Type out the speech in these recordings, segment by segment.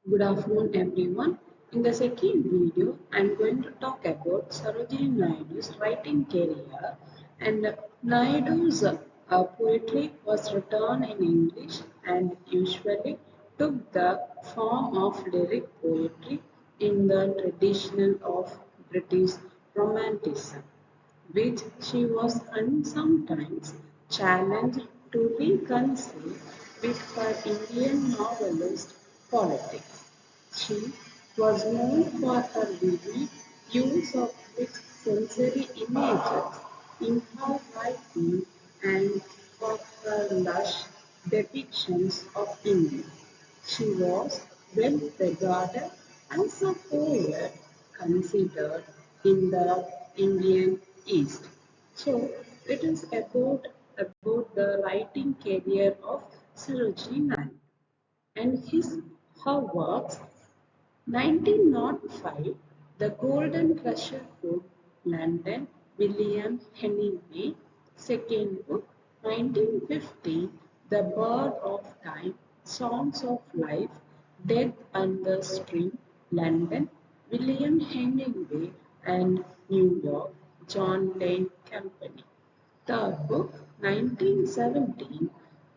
Good afternoon, everyone. In the second video, I'm going to talk about Sarojini Naidu's writing career. And Naidu's poetry was written in English and usually took the form of lyric poetry in the tradition of British Romanticism, which she was sometimes challenged to reconcile with her Indian novelist politics. She was known for her vivid use of rich sensory images in her writing and for her lush depictions of India. She was well regarded as a poet considered in the Indian East. So it is about the writing career of Sarojini Naidu and her works. 1905, The Golden Treasure Book, London, William Hemingway. Second book, 1950, The Bird of Time, Songs of Life, Death and the Spring, London, William Hemingway and New York, John Lane Company. Third book, 1917,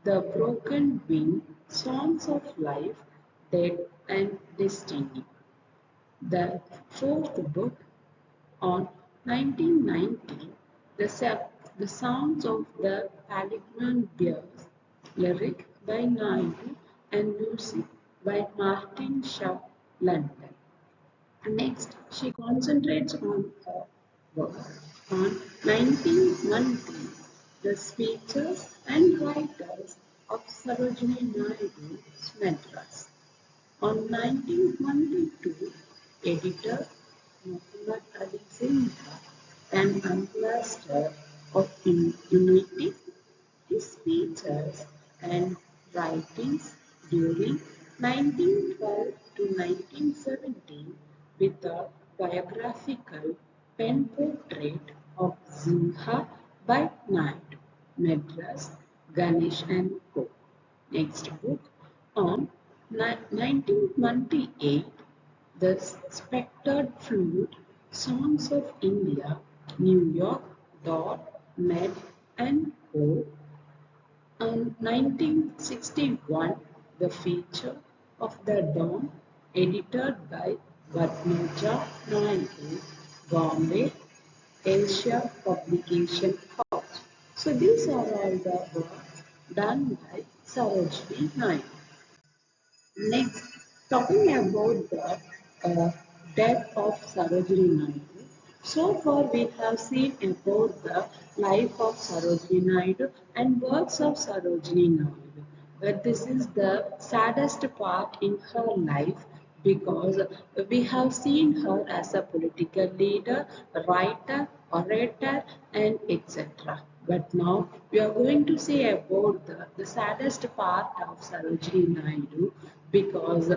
The Broken Wing, Songs of Life, Death and Destiny. The fourth book, on 1990, the Sounds of the Paligman Bears, lyric by Naidu and music by Martin Shaw, London. Next, she concentrates on her work on 1920, the speeches and writers of Sarojini Naidu's Madras. On 1922, editor Muhammad Ali Zindha, an ambassador of unity, his speeches and writings during 1912 to 1917 with a biographical pen portrait of Zindha by Naidu, Madras, Ganesh and Co. Next book on 1928, The Spectred Flute, Songs of India, New York, Med and Co. On 1961, The Feature of the Dawn, edited by Padmaja Naidu, Bombay, Asia Publication House. So these are all the works done by Sarojini Naidu. Next, talking about the death of Sarojini Naidu. So far, we have seen about the life of Sarojini Naidu and works of Sarojini Naidu. But this is the saddest part in her life because we have seen her as a political leader, writer, orator, and etc. But now we are going to say about the saddest part of Sarojini Naidu because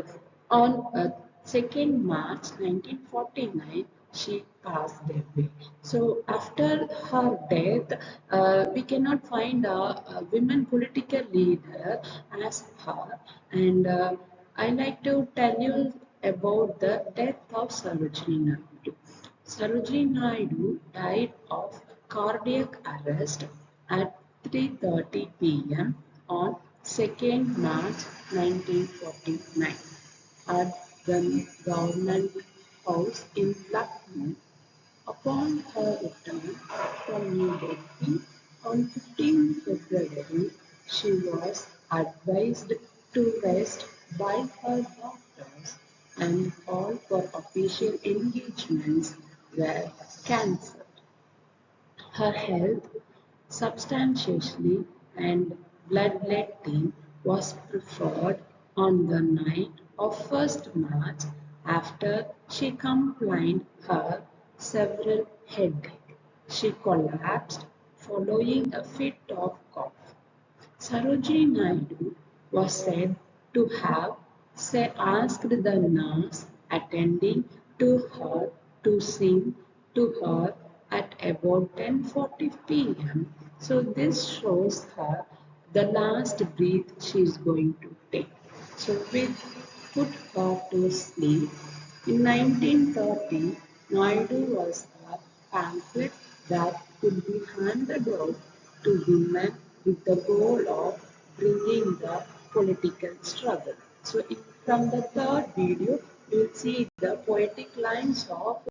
on 2nd March 1949 she passed away. So after her death, we cannot find a women political leader as her. And I like to tell you about the death of Sarojini Naidu. Sarojini Naidu died of cardiac arrest at 3:30 p.m. on 2nd March 1949 at the government house in Lucknow. Upon her return from New Delhi on 15 February, she was advised to rest by her doctors and all for official engagements were cancelled. Her health substantially and bloodletting was preferred on the night of 1st March after she complained her several headache. She collapsed following a fit of cough. Sarojini Naidu was said to have asked the nurse attending to her to sing to her at about 10:40 p.m. So this shows her the last breath she is going to take. So with put her to sleep. In 1930, Naidu was a pamphlet that could be handed out to women with the goal of bringing the political struggle. So from the third video, you'll see the poetic lines of